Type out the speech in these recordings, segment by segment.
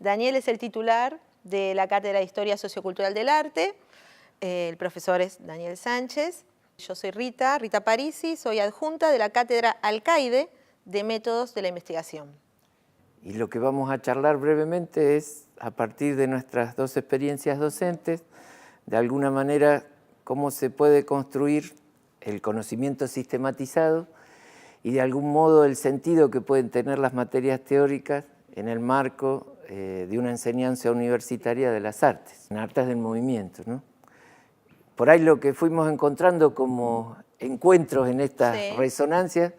Daniel es el titular de la Cátedra de Historia Sociocultural del Arte. El profesor es Daniel Sánchez. Yo soy Rita Parisi, soy adjunta de la Cátedra Alcaide de Métodos de la Investigación. Y lo que vamos a charlar brevemente es, a partir de nuestras dos experiencias docentes, de alguna manera, cómo se puede construir el conocimiento sistematizado y de algún modo el sentido que pueden tener las materias teóricas en el marco de una enseñanza universitaria de las artes, en artes del movimiento, ¿no? Por ahí lo que fuimos encontrando como encuentros en estas resonancias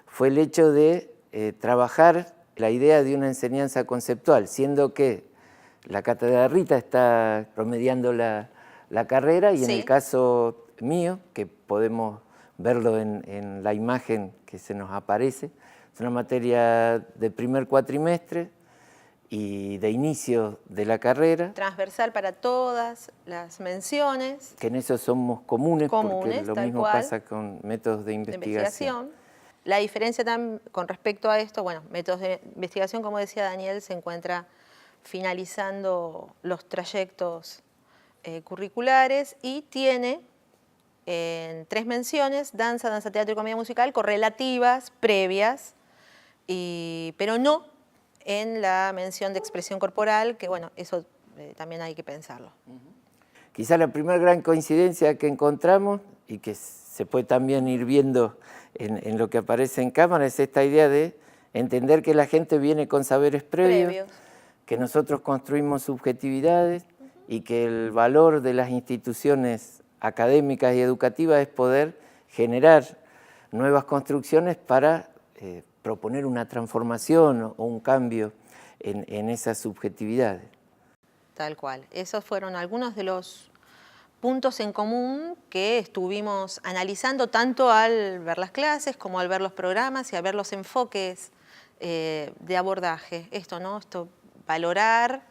fue el hecho de trabajar la idea de una enseñanza conceptual, siendo que la cátedra de Rita está promediando la carrera y en el caso mío, que podemos verlo en la imagen que se nos aparece, es una materia de primer cuatrimestre y de inicio de la carrera. Transversal para todas las menciones. Que en eso somos comunes porque lo mismo pasa con métodos de investigación. La diferencia también con respecto a esto, bueno, métodos de investigación, como decía Daniel, se encuentra finalizando los trayectos curriculares y tiene en 3 menciones, danza, teatro y comedia musical, correlativas, previas, pero no en la mención de expresión corporal, que bueno, eso también hay que pensarlo. Quizá la primera gran coincidencia que encontramos, y que se puede también ir viendo en lo que aparece en cámara, es esta idea de entender que la gente viene con saberes previos, que nosotros construimos subjetividades y que el valor de las instituciones académicas y educativas es poder generar nuevas construcciones para proponer una transformación o un cambio en esas subjetividades. Tal cual. Esos fueron algunos de los puntos en común que estuvimos analizando tanto al ver las clases como al ver los programas y al ver los enfoques de abordaje. Esto, ¿no? Valorar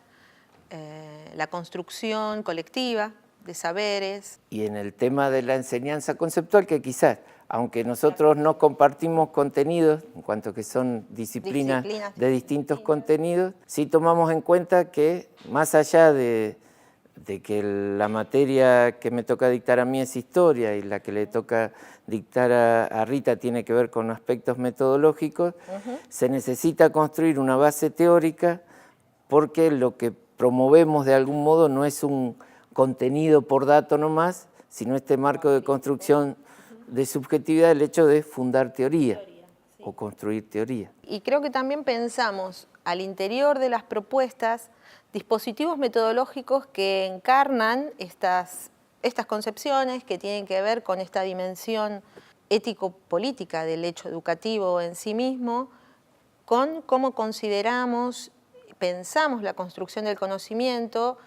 la construcción colectiva de saberes. Y en el tema de la enseñanza conceptual, que quizás, aunque nosotros no compartimos contenidos, en cuanto que son disciplinas de distintos contenidos, sí tomamos en cuenta que más allá de que la materia que me toca dictar a mí es historia y la que le toca dictar a Rita tiene que ver con aspectos metodológicos, se necesita construir una base teórica porque lo que promovemos de algún modo no es un contenido por dato nomás, sino este marco de construcción de subjetividad, el hecho de fundar teoría o construir teoría. Y creo que también pensamos al interior de las propuestas dispositivos metodológicos que encarnan estas concepciones que tienen que ver con esta dimensión ético-política del hecho educativo en sí mismo, con cómo consideramos, pensamos la construcción del conocimiento,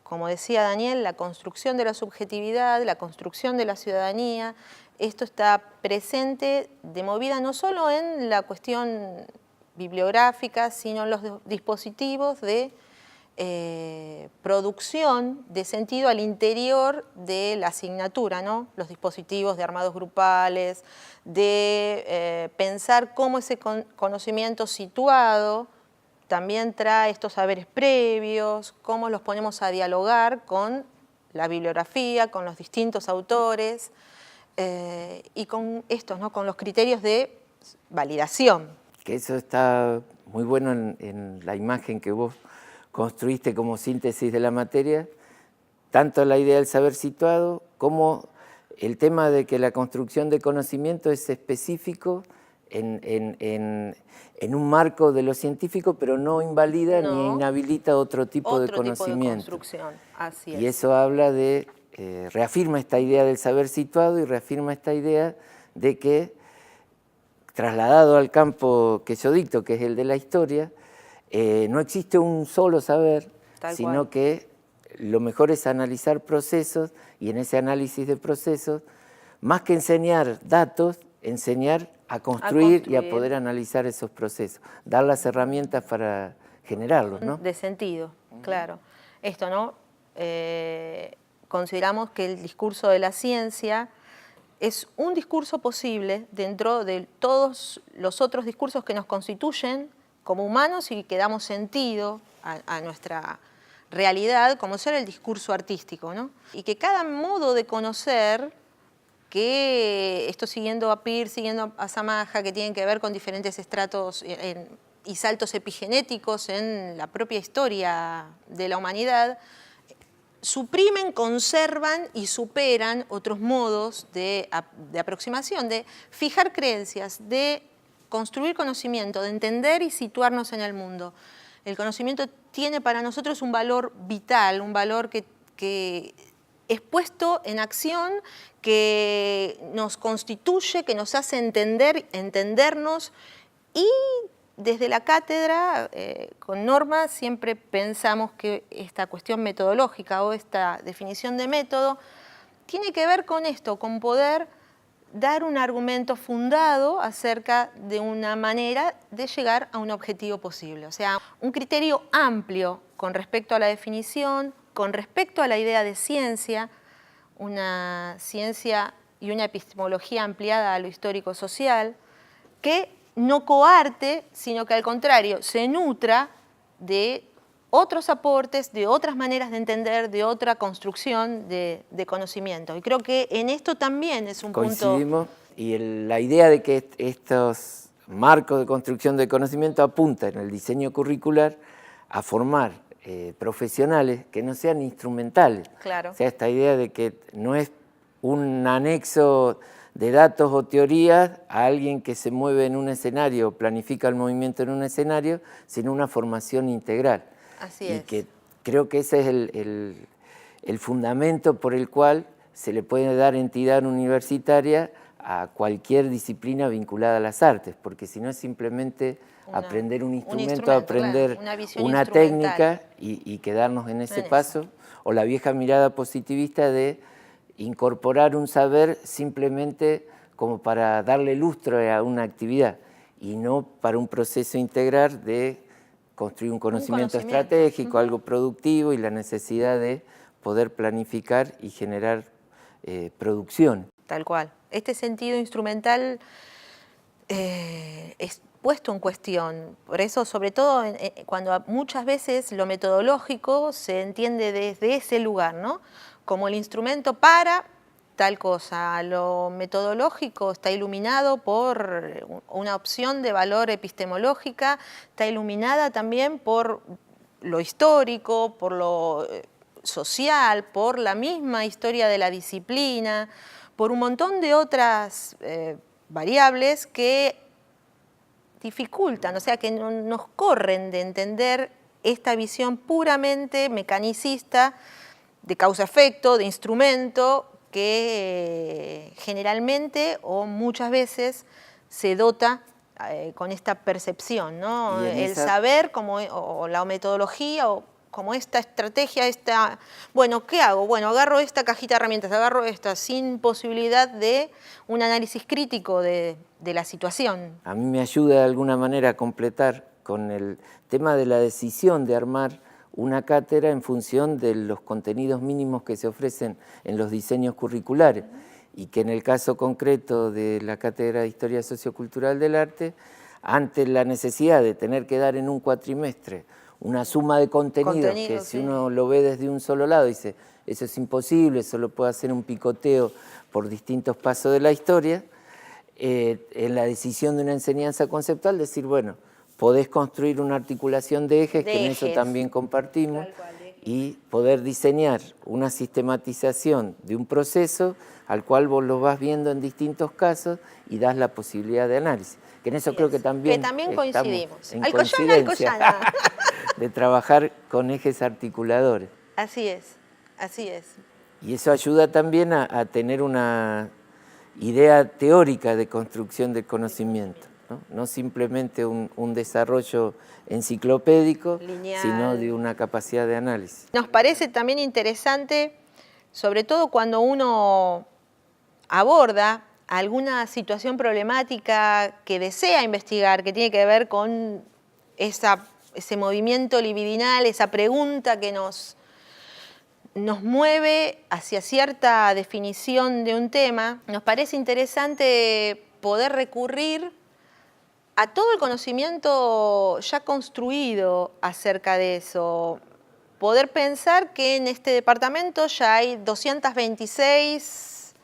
como decía Daniel, la construcción de la subjetividad, la construcción de la ciudadanía. Esto está presente de movida no solo en la cuestión bibliográfica, sino en los dispositivos de producción de sentido al interior de la asignatura, ¿no? Los dispositivos de armados grupales, de pensar cómo ese conocimiento situado también trae estos saberes previos, cómo los ponemos a dialogar con la bibliografía, con los distintos autores y con estos, ¿no? Con los criterios de validación. Que eso está muy bueno en la imagen que vos construiste como síntesis de la materia, tanto la idea del saber situado como el tema de que la construcción de conocimiento es específico en un marco de lo científico, pero no invalida ni inhabilita otro tipo de conocimiento. Tipo de construcción, así es. Y eso habla de, reafirma esta idea del saber situado y reafirma esta idea de que, trasladado al campo que yo dicto, que es el de la historia, no existe un solo saber, sino que lo mejor es analizar procesos y en ese análisis de procesos, más que enseñar datos, enseñar a construir y a poder analizar esos procesos, dar las herramientas para generarlos, ¿no? De sentido, claro. Esto, ¿no? Consideramos que el discurso de la ciencia es un discurso posible dentro de todos los otros discursos que nos constituyen como humanos y que damos sentido a nuestra realidad, como ser el discurso artístico, ¿no? Y que cada modo de conocer, que esto siguiendo a Peirce, siguiendo a Samaja, que tienen que ver con diferentes estratos y saltos epigenéticos en la propia historia de la humanidad, suprimen, conservan y superan otros modos de aproximación, de fijar creencias, de construir conocimiento, de entender y situarnos en el mundo. El conocimiento tiene para nosotros un valor vital, un valor que es puesto en acción, que nos constituye, que nos hace entendernos, y desde la cátedra, con Norma, siempre pensamos que esta cuestión metodológica o esta definición de método tiene que ver con esto, con poder dar un argumento fundado acerca de una manera de llegar a un objetivo posible. O sea, un criterio amplio con respecto a la definición, con respecto a la idea de ciencia, una ciencia y una epistemología ampliada a lo histórico-social, que no coarte, sino que al contrario, se nutra de otros aportes, de otras maneras de entender, de otra construcción de conocimiento. Y creo que en esto también es un Coincidimos, punto... y la idea de que estos marcos de construcción de conocimiento apuntan en el diseño curricular a formar profesionales que no sean instrumentales. Claro. O sea, esta idea de que no es un anexo de datos o teorías a alguien que se mueve en un escenario, planifica el movimiento en un escenario, sino una formación integral. Así y es. Que creo que ese es el fundamento por el cual se le puede dar entidad universitaria a cualquier disciplina vinculada a las artes, porque si no es simplemente aprender un instrumento, aprender claro, una técnica y quedarnos en ese paso, o la vieja mirada positivista de incorporar un saber simplemente como para darle lustre a una actividad y no para un proceso integral de construir un conocimiento estratégico, algo productivo y la necesidad de poder planificar y generar producción. Tal cual. Este sentido instrumental es puesto en cuestión. Por eso, sobre todo, cuando muchas veces lo metodológico se entiende desde ese lugar, ¿no? Como el instrumento para tal cosa. Lo metodológico está iluminado por una opción de valor epistemológica, está iluminada también por lo histórico, por lo social, por la misma historia de la disciplina, por un montón de otras variables que dificultan, o sea, que nos corren de entender esta visión puramente mecanicista de causa-efecto, de instrumento, que generalmente o muchas veces se dota con esta percepción, ¿no? El saber como, o la metodología, o como esta estrategia, bueno, ¿qué hago? Bueno, agarro esta cajita de herramientas, agarro esta, sin posibilidad de un análisis crítico de la situación. A mí me ayuda de alguna manera a completar con el tema de la decisión de armar una cátedra en función de los contenidos mínimos que se ofrecen en los diseños curriculares, y que en el caso concreto de la Cátedra de Historia Sociocultural del Arte, ante la necesidad de tener que dar en un cuatrimestre una suma de contenidos que si uno lo ve desde un solo lado dice, eso es imposible, solo puede hacer un picoteo por distintos pasos de la historia, en la decisión de una enseñanza conceptual decir, bueno, podés construir una articulación de ejes, que en eso también compartimos, y poder diseñar una sistematización de un proceso al cual vos lo vas viendo en distintos casos y das la posibilidad de análisis. Que en eso creo que también coincidimos. En coincidencia de trabajar con ejes articuladores. Así es, así es. Y eso ayuda también a tener una idea teórica de construcción del conocimiento, no simplemente un desarrollo enciclopédico, lineal, sino de una capacidad de análisis. Nos parece también interesante, sobre todo cuando uno aborda alguna situación problemática que desea investigar, que tiene que ver con ese movimiento libidinal, esa pregunta que nos mueve hacia cierta definición de un tema. Nos parece interesante poder recurrir a todo el conocimiento ya construido acerca de eso. Poder pensar que en este departamento ya hay 226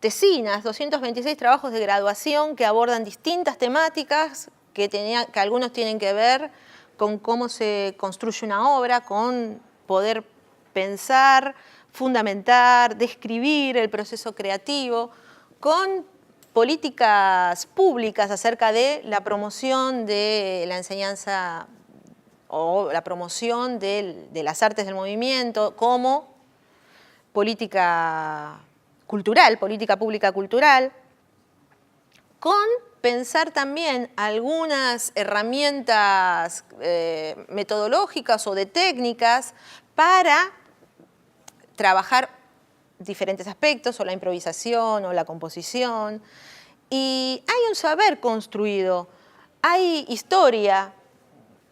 tesinas, 226 trabajos de graduación que abordan distintas temáticas, que algunos tienen que ver con cómo se construye una obra, con poder pensar, fundamentar, describir el proceso creativo, con políticas públicas acerca de la promoción de la enseñanza o la promoción de las artes del movimiento como política cultural, política pública cultural, con pensar también algunas herramientas metodológicas o de técnicas para trabajar diferentes aspectos, o la improvisación, o la composición. Y hay un saber construido, hay historia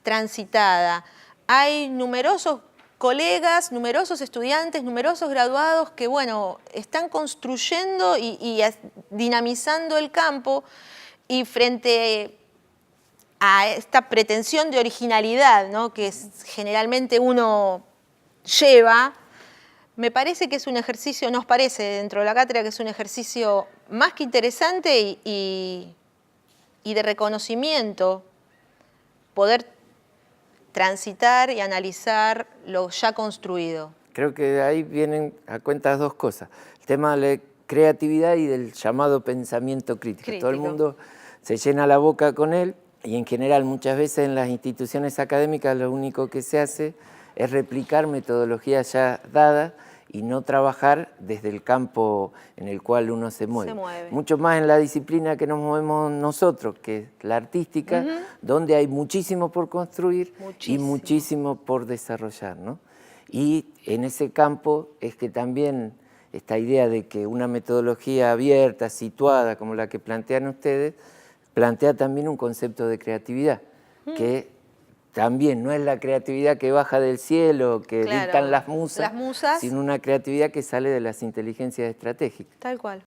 transitada, hay numerosos colegas, numerosos estudiantes, numerosos graduados que, bueno, están construyendo y dinamizando el campo, y frente a esta pretensión de originalidad, ¿no?, que generalmente uno lleva, me parece que es un ejercicio, nos parece dentro de la cátedra que es un ejercicio más que interesante y de reconocimiento, poder transitar y analizar lo ya construido. Creo que de ahí vienen a cuenta dos cosas. El tema de la creatividad y del llamado pensamiento crítico. Todo el mundo se llena la boca con él y en general muchas veces en las instituciones académicas lo único que se hace es replicar metodologías ya dadas y no trabajar desde el campo en el cual uno se mueve. Mucho más en la disciplina que nos movemos nosotros, que es la artística, donde hay muchísimo por construir y muchísimo por desarrollar, ¿no? Y en ese campo es que también esta idea de que una metodología abierta, situada, como la que plantean ustedes, plantea también un concepto de creatividad, que también no es la creatividad que baja del cielo, que dictan las musas, sino una creatividad que sale de las inteligencias estratégicas. Tal cual.